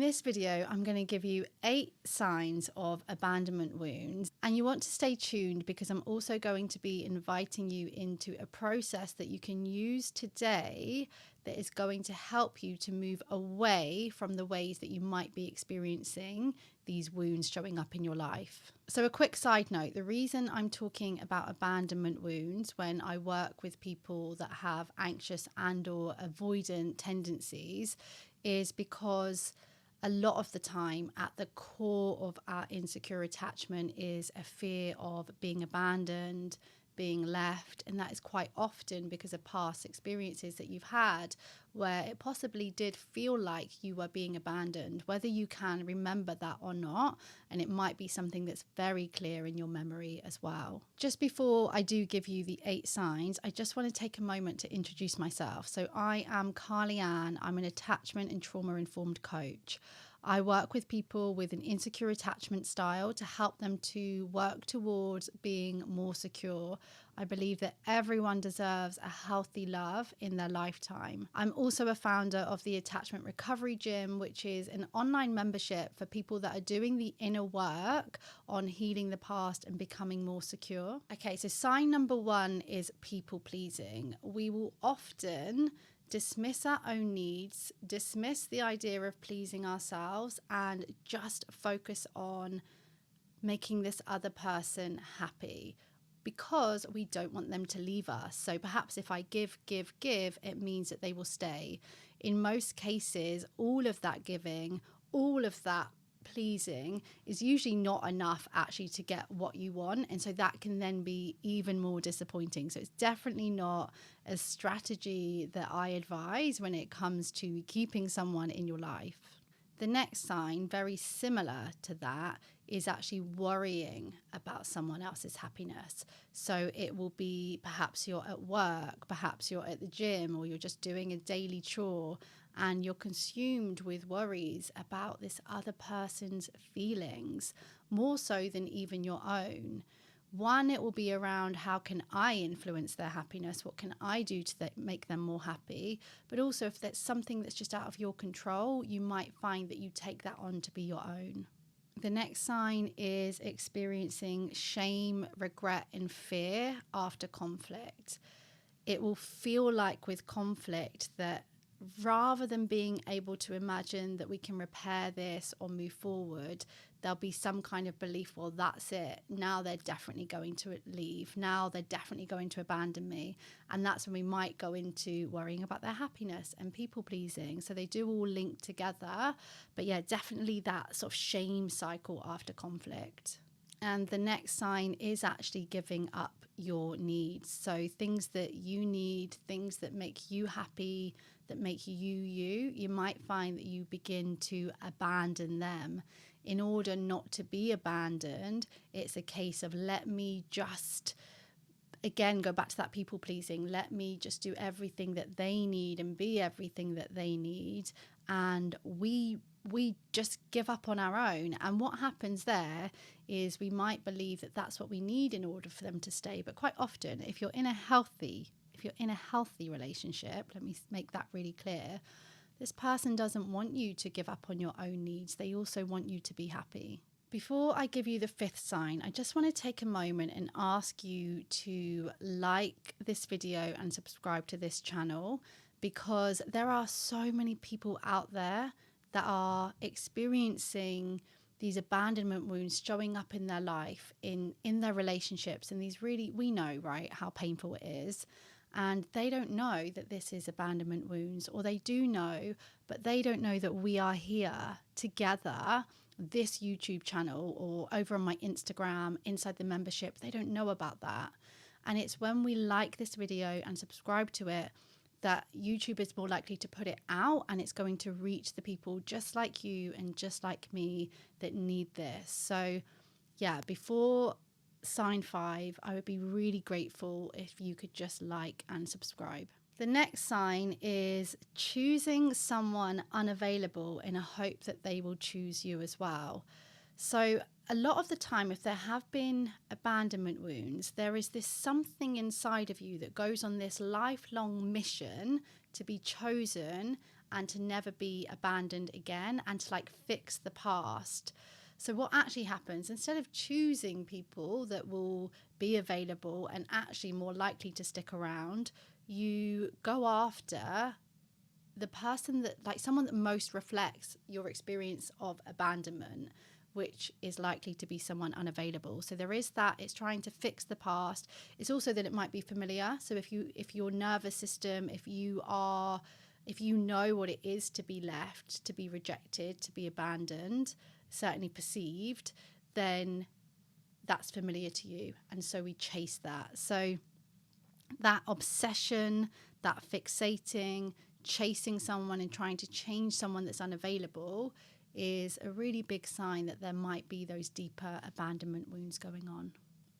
In this video, I'm going to give you 8 signs of abandonment wounds, and you want to stay tuned because I'm also going to be inviting you into a process that you can use today that is going to help you to move away from the ways that you might be experiencing these wounds showing up in your life. So a quick side note, the reason I'm talking about abandonment wounds when I work with people that have anxious and/or avoidant tendencies is because a lot of the time at the core of our insecure attachment is a fear of being abandoned, being left, and that is quite often because of past experiences that you've had where it possibly did feel like you were being abandoned, whether you can remember that or not, and it might be something that's very clear in your memory as well. Just before I do give you the 8 signs, I just want to take a moment to introduce myself. So I am Carly Ann. I'm an attachment and trauma-informed coach. I work with people with an insecure attachment style to help them to work towards being more secure. I believe that everyone deserves a healthy love in their lifetime. I'm also a founder of the Attachment Recovery Gym, which is an online membership for people that are doing the inner work on healing the past and becoming more secure. Okay, so sign number 1 is people pleasing. We will often dismiss our own needs, dismiss the idea of pleasing ourselves, and just focus on making this other person happy because we don't want them to leave us. So perhaps if I give, it means that they will stay. In most cases, all of that giving, all of that pleasing is usually not enough actually to get what you want, and so that can then be even more disappointing. So it's definitely not a strategy that I advise when it comes to keeping someone in your life. The next sign, very similar to that, is actually worrying about someone else's happiness. So it will be perhaps you're at work, perhaps you're at the gym, or you're just doing a daily chore and you're consumed with worries about this other person's feelings, more so than even your own. One, it will be around how can I influence their happiness? What can I do to make them more happy? But also if that's something that's just out of your control, you might find that you take that on to be your own. The next sign is experiencing shame, regret, and fear after conflict. It will feel like with conflict that rather than being able to imagine that we can repair this or move forward, there'll be some kind of belief, well, that's it. Now they're definitely going to leave. Now they're definitely going to abandon me. And that's when we might go into worrying about their happiness and people pleasing. So they do all link together. But yeah, definitely that sort of shame cycle after conflict. And the next sign is actually giving up your needs. So things that you need, things that make you happy, that make you might find that you begin to abandon them. In order not to be abandoned, it's a case of let me just, again, go back to that people pleasing. Let me just do everything that they need and be everything that they need. And we just give up on our own. And what happens there is we might believe that that's what we need in order for them to stay. But quite often, if you're in a healthy relationship, let me make that really clear, this person doesn't want you to give up on your own needs. They also want you to be happy. Before I give you the 5th sign, I just want to take a moment and ask you to like this video and subscribe to this channel, because there are so many people out there that are experiencing these abandonment wounds showing up in their life, in their relationships, and these really, we know, right, how painful it is. And they don't know that this is abandonment wounds, or they do know, but they don't know that we are here together, this YouTube channel, or over on my Instagram, inside the membership. They don't know about that. And it's when we like this video and subscribe to it that YouTube is more likely to put it out, and it's going to reach the people just like you and just like me that need this. So yeah, before sign 5, I would be really grateful if you could just like and subscribe. The next sign is choosing someone unavailable in a hope that they will choose you as well. So a lot of the time, if there have been abandonment wounds, there is this something inside of you that goes on this lifelong mission to be chosen and to never be abandoned again, and to like fix the past. So what actually happens, instead of choosing people that will be available and actually more likely to stick around, you go after the person that, like, someone that most reflects your experience of abandonment, which is likely to be someone unavailable. So there is that. It's trying to fix the past. It's also that it might be familiar. So if your nervous system, if you know what it is to be left, to be rejected, to be abandoned, certainly perceived, then that's familiar to you. And so we chase that. So that obsession, that fixating, chasing someone and trying to change someone that's unavailable is a really big sign that there might be those deeper abandonment wounds going on.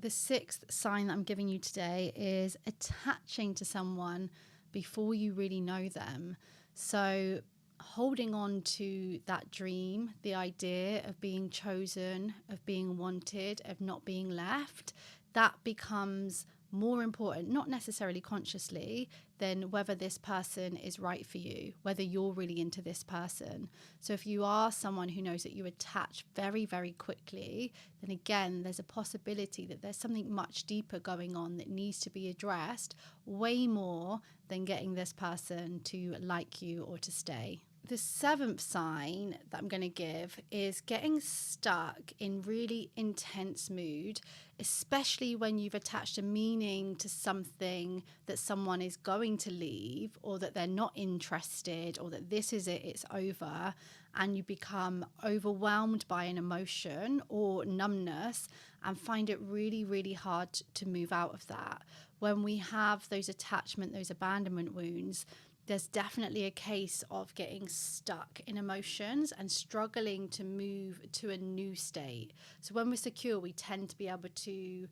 The sixth sign that I'm giving you today is attaching to someone before you really know them. So holding on to that dream, the idea of being chosen, of being wanted, of not being left, that becomes more important, not necessarily consciously, than whether this person is right for you, whether you're really into this person. So if you are someone who knows that you attach very, very quickly, then again, there's a possibility that there's something much deeper going on that needs to be addressed, way more than getting this person to like you or to stay. The seventh sign that I'm going to give is getting stuck in really intense mood, especially when you've attached a meaning to something that someone is going to leave, or that they're not interested, or that this is it, it's over, and you become overwhelmed by an emotion or numbness and find it really, really hard to move out of that. When we have those those abandonment wounds, there's definitely a case of getting stuck in emotions and struggling to move to a new state. So when we're secure, we tend to be able to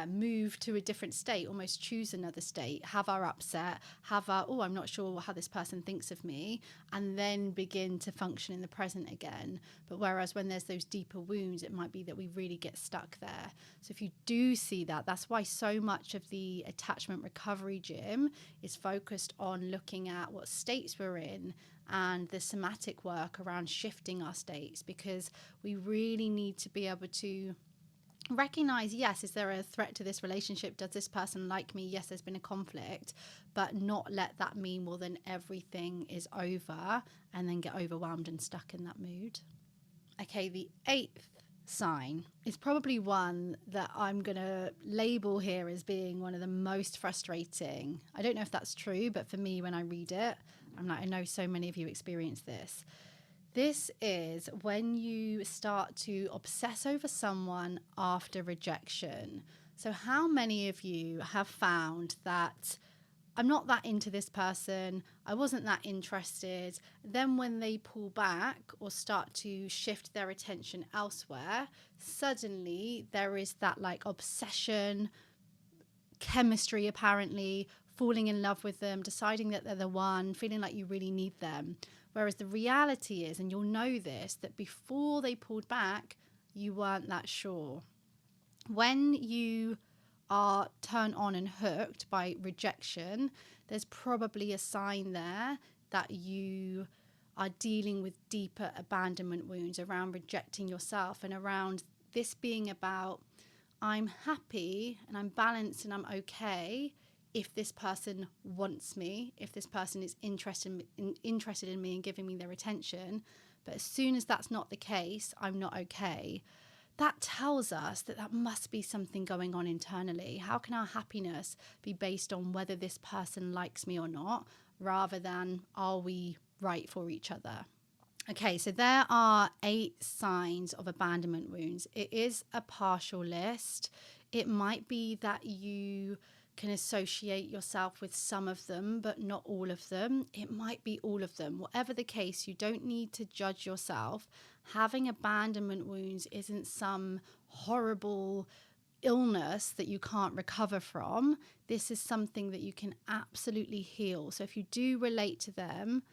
move to a different state, almost choose another state, have our upset, have our, I'm not sure how this person thinks of me, and then begin to function in the present again. But whereas when there's those deeper wounds, it might be that we really get stuck there. So if you do see that, that's why so much of the attachment recovery gym is focused on looking at what states we're in and the somatic work around shifting our states, because we really need to be able to recognize, yes, is there a threat to this relationship? Does this person like me? Yes, there's been a conflict, but not let that mean, well, then everything is over, and then get overwhelmed and stuck in that mood. Okay, the eighth sign is probably one that I'm going to label here as being one of the most frustrating. I don't know if that's true, but for me, when I read it, I'm like, I know so many of you experience this. This is when you start to obsess over someone after rejection. So how many of you have found that I'm not that into this person, I wasn't that interested, then when they pull back or start to shift their attention elsewhere, suddenly there is that like obsession, chemistry apparently, falling in love with them, deciding that they're the one, feeling like you really need them. Whereas the reality is, and you'll know this, that before they pulled back, you weren't that sure. When you are turned on and hooked by rejection, there's probably a sign there that you are dealing with deeper abandonment wounds around rejecting yourself, and around this being about, I'm happy and I'm balanced and I'm okay if this person wants me, if this person is interested in me and giving me their attention. But as soon as that's not the case, I'm not okay. That tells us that that must be something going on internally. How can our happiness be based on whether this person likes me or not, rather than are we right for each other? Okay, so there are 8 signs of abandonment wounds. It is a partial list. It might be that you can associate yourself with some of them, but not all of them. It might be all of them. Whatever the case, you don't need to judge yourself. Having abandonment wounds isn't some horrible illness that you can't recover from. This is something that you can absolutely heal. So if you do relate to them,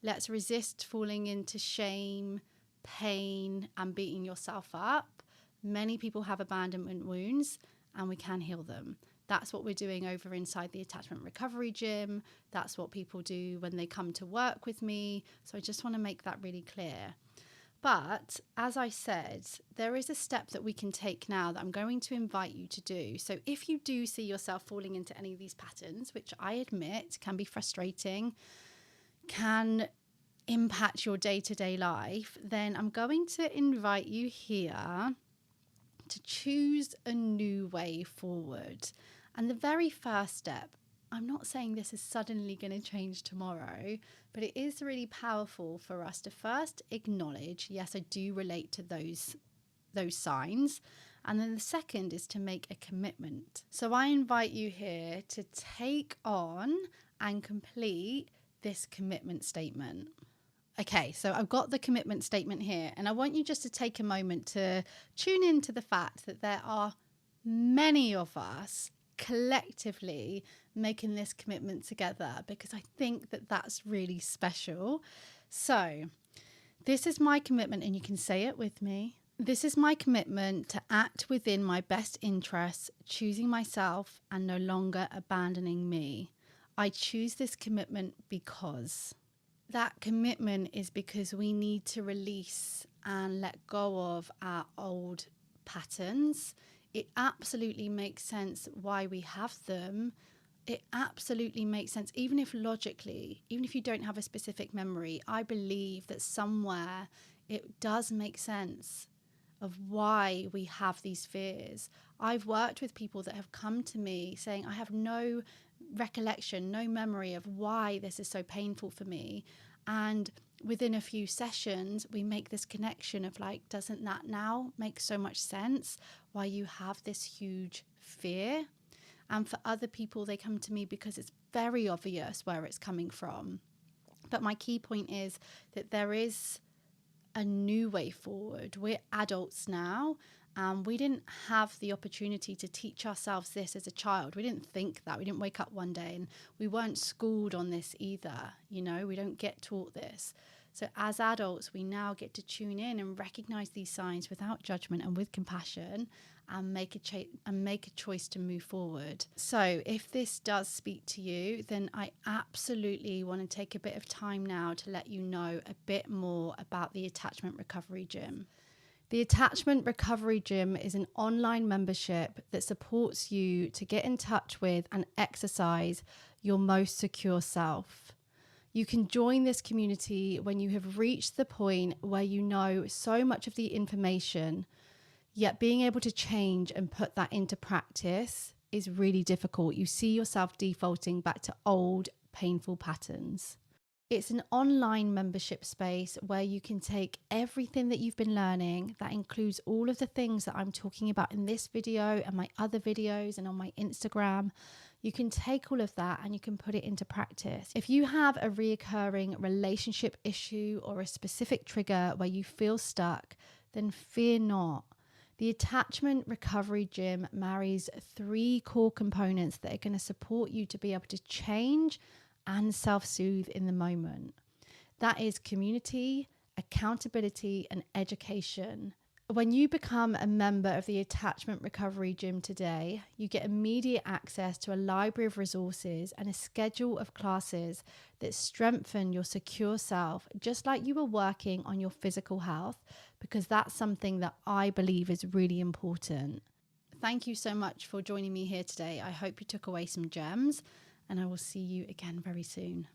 let's resist falling into shame, pain, and beating yourself up. Many people have abandonment wounds, and we can heal them. That's what we're doing over inside the Attachment Recovery Gym. That's what people do when they come to work with me. So I just want to make that really clear. But as I said, there is a step that we can take now that I'm going to invite you to do. So if you do see yourself falling into any of these patterns, which I admit can be frustrating, can impact your day-to-day life, then I'm going to invite you here to choose a new way forward. And the very first step, I'm not saying this is suddenly going to change tomorrow, but it is really powerful for us to first acknowledge, yes, I do relate to those signs. And then the second is to make a commitment. So I invite you here to take on and complete this commitment statement. Okay, so I've got the commitment statement here, and I want you just to take a moment to tune into the fact that there are many of us collectively making this commitment together, because I think that that's really special. So this is my commitment, and you can say it with me. This is my commitment to act within my best interests, choosing myself and no longer abandoning me. I choose this commitment because. That commitment is because we need to release and let go of our old patterns. It absolutely makes sense why we have them. It absolutely makes sense, even if logically, even if you don't have a specific memory, I believe that somewhere it does make sense of why we have these fears. I've worked with people that have come to me saying, I have no recollection, no memory of why this is so painful for me. And within a few sessions, we make this connection of like, doesn't that now make so much sense why you have this huge fear? And for other people, they come to me because it's very obvious where it's coming from. But my key point is that there is a new way forward. We're adults now, and we didn't have the opportunity to teach ourselves this as a child. We didn't think that. We didn't wake up one day, and we weren't schooled on this either. You know, we don't get taught this. So as adults, we now get to tune in and recognize these signs without judgment and with compassion, and make a choice to move forward. So if this does speak to you, then I absolutely want to take a bit of time now to let you know a bit more about the Attachment Recovery Gym. The Attachment Recovery Gym is an online membership that supports you to get in touch with and exercise your most secure self. You can join this community when you have reached the point where you know so much of the information, yet being able to change and put that into practice is really difficult. You see yourself defaulting back to old, painful patterns. It's an online membership space where you can take everything that you've been learning, that includes all of the things that I'm talking about in this video and my other videos and on my Instagram. You can take all of that and you can put it into practice. If you have a reoccurring relationship issue or a specific trigger where you feel stuck, then fear not. The Attachment Recovery Gym marries 3 core components that are going to support you to be able to change and self-soothe in the moment. That is community, accountability, and education. When you become a member of the Attachment Recovery Gym today, you get immediate access to a library of resources and a schedule of classes that strengthen your secure self, just like you were working on your physical health, because that's something that I believe is really important. Thank you so much for joining me here today. I hope you took away some gems, and I will see you again very soon.